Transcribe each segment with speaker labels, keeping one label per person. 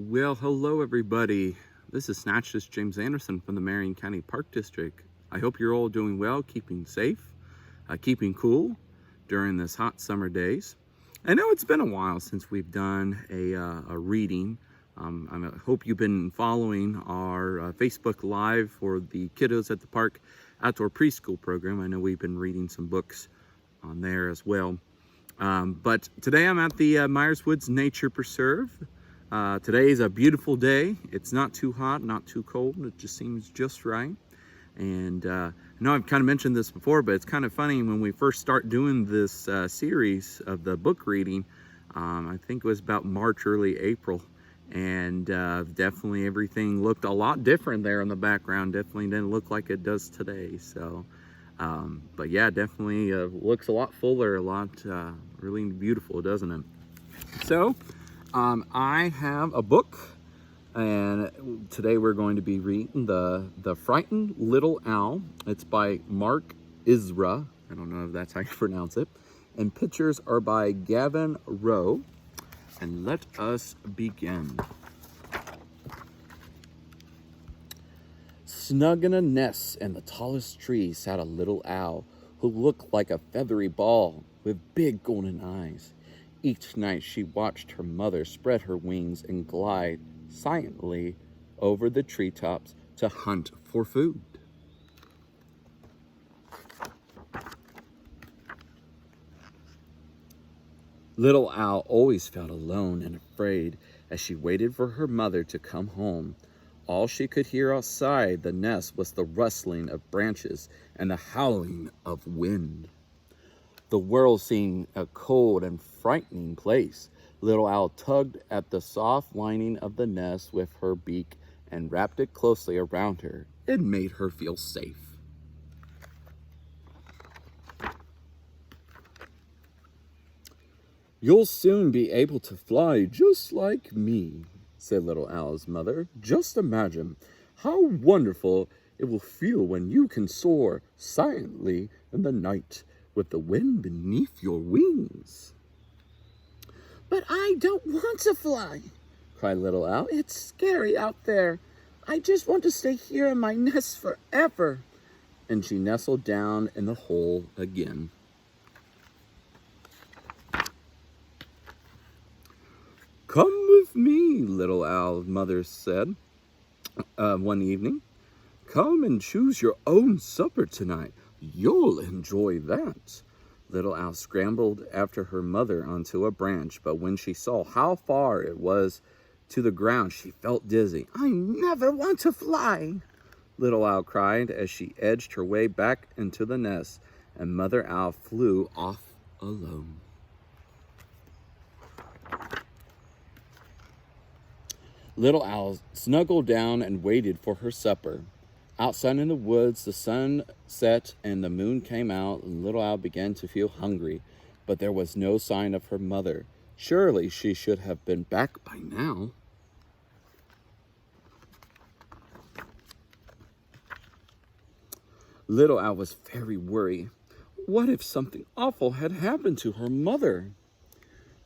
Speaker 1: Well, hello everybody. This is Naturalist James Anderson from the Marion County Park District. I hope you're all doing well, keeping safe, keeping cool during this hot summer days. I know it's been a while since we've done a reading. I hope you've been following our Facebook Live for the Kiddos at the Park Outdoor Preschool program. I know we've been reading some books on there as well. But today I'm at the Myers Woods Nature Preserve. Today is a beautiful day. It's not too hot, not too cold. It just seems just right. And I know I've kind of mentioned this before, but it's kind of funny when we first start doing this series of the book reading. I think it was about March, early April. And definitely everything looked a lot different there in the background. Definitely didn't look like it does today. So, but yeah, definitely looks a lot fuller, a lot really beautiful, doesn't it? So, I have a book, and today we're going to be reading the Frightened Little Owl. It's by Mark Ezra. I don't know if that's how you pronounce it. And pictures are by Gavin Rowe. And let us begin. Snug in a nest in the tallest tree sat a little owl who looked like a feathery ball with big golden eyes. Each night she watched her mother spread her wings and glide silently over the treetops to hunt for food. Little Owl always felt alone and afraid as she waited for her mother to come home. All she could hear outside the nest was the rustling of branches and the howling of wind. The world seemed a cold and frightening place. Little Owl tugged at the soft lining of the nest with her beak and wrapped it closely around her. It made her feel safe. "You'll soon be able to fly just like me," said Little Owl's mother. "Just imagine how wonderful it will feel when you can soar silently in the night with the wind beneath your wings."
Speaker 2: "But I don't want to fly," cried Little Owl. "It's scary out there. I just want to stay here in my nest forever."
Speaker 1: And she nestled down in the hole again. "Come with me," Little Owl's mother said one evening. "Come and choose your own supper tonight. You'll enjoy that." Little Owl scrambled after her mother onto a branch, but when she saw how far it was to the ground, she felt dizzy.
Speaker 2: "I never want to fly,"
Speaker 1: Little Owl cried as she edged her way back into the nest, and Mother Owl flew off alone. Little Owl snuggled down and waited for her supper. Outside in the woods, the sun set and the moon came out, and Little Owl began to feel hungry, but there was no sign of her mother. Surely she should have been back by now. Little Owl was very worried. What if something awful had happened to her mother?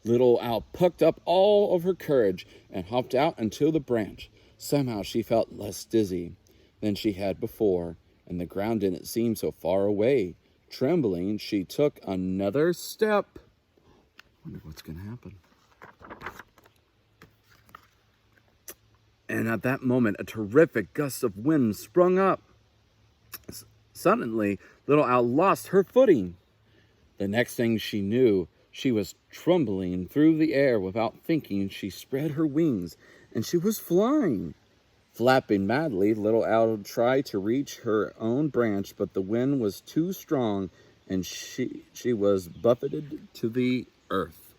Speaker 1: Little Owl plucked up all of her courage and hopped out onto the branch. Somehow she felt less dizzy than she had before, and the ground didn't seem so far away. Trembling, she took another step. Wonder what's going to happen. And at that moment, a terrific gust of wind sprung up. Suddenly, Little Owl lost her footing. The next thing she knew, she was trembling through the air. Without thinking, she spread her wings, and she was flying. Flapping madly, Little Owl tried to reach her own branch, but the wind was too strong, and she was buffeted to the earth.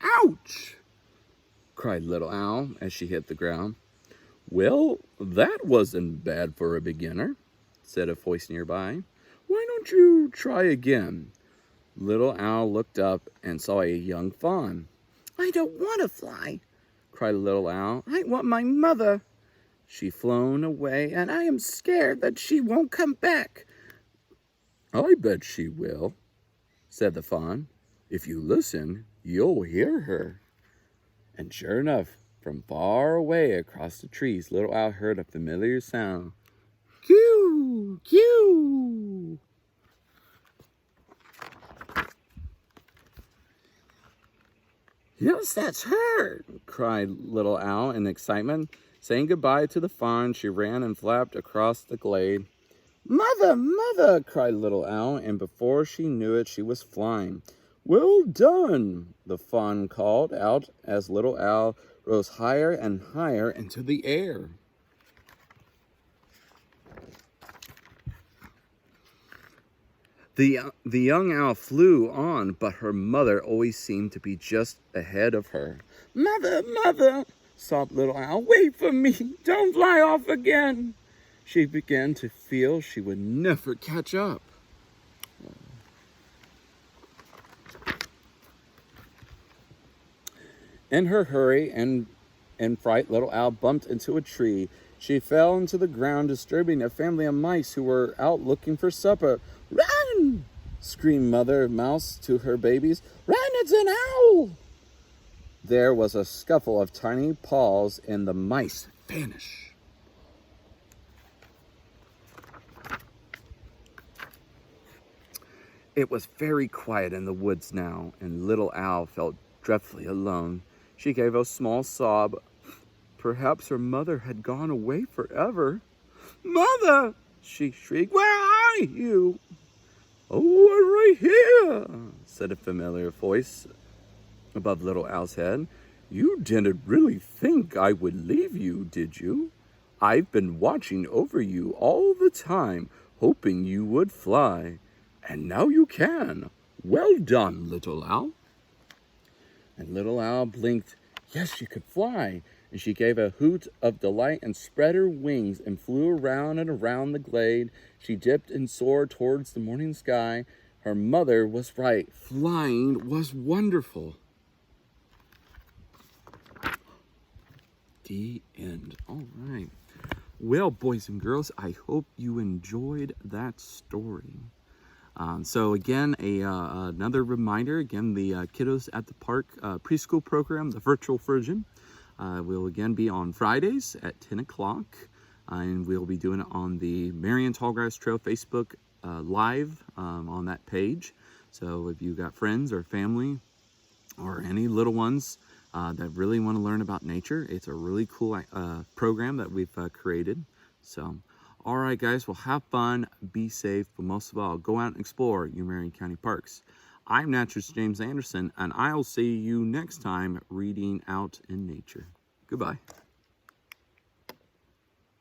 Speaker 1: "Ouch!" cried Little Owl as she hit the ground. "Well, that wasn't bad for a beginner," said a voice nearby. "Why don't you try again?" Little Owl looked up and saw a young fawn.
Speaker 2: "I don't want to fly,"
Speaker 1: cried Little Owl.
Speaker 2: "I want my mother.
Speaker 1: She's flown away,
Speaker 2: And I am scared that she won't come back."
Speaker 1: "I bet she will," said the fawn. If you listen, you'll hear her. And sure enough, from far away across the trees, Little Owl heard a familiar sound. Coo! Coo!
Speaker 2: Yes, that's her,
Speaker 1: cried Little Owl in excitement. Saying goodbye to the fawn, she ran and flapped across the glade.
Speaker 2: Mother, mother,
Speaker 1: cried Little Owl, and before she knew it, she was flying. Well done, the fawn called out as Little Owl rose higher and higher into the air. The young owl flew on, but her mother always seemed to be just ahead of her.
Speaker 2: Mother, mother,
Speaker 1: sobbed Little Owl, wait for me, don't fly off again. She began to feel she would never catch up. In her hurry and fright, Little Owl bumped into a tree. She fell into the ground, disturbing a family of mice who were out looking for supper. Run! Screamed Mother Mouse to her babies. Run, it's an owl! There was a scuffle of tiny paws, and the mice vanished. It was very quiet in the woods now, and Little Owl felt dreadfully alone. She gave a small sob. Perhaps her mother had gone away forever. Mother! She shrieked. Where are you? Oh, I'm right here, said a familiar voice above Little Owl's head. You didn't really think I would leave you, did you? I've been watching over you all the time, hoping you would fly. And now you can. Well done, Little Owl. And Little Owl blinked. Yes, she could fly. And she gave a hoot of delight and spread her wings and flew around and around the glade. She dipped and soared towards the morning sky. Her mother was right. Flying was wonderful. The end. All right. Well, boys and girls, I hope you enjoyed that story. So again, another reminder, again, the Kiddos at the Park preschool program, the virtual version, will again be on Fridays at 10 o'clock. And we'll be doing it on the Marion Tallgrass Trail Facebook live on that page. So if you've got friends or family or any little ones that really want to learn about nature, it's a really cool program that we've created. So, all right, guys, well, have fun, be safe, but most of all, go out and explore your Marion County parks. I'm Naturalist James Anderson, and I'll see you next time reading out in nature. Goodbye.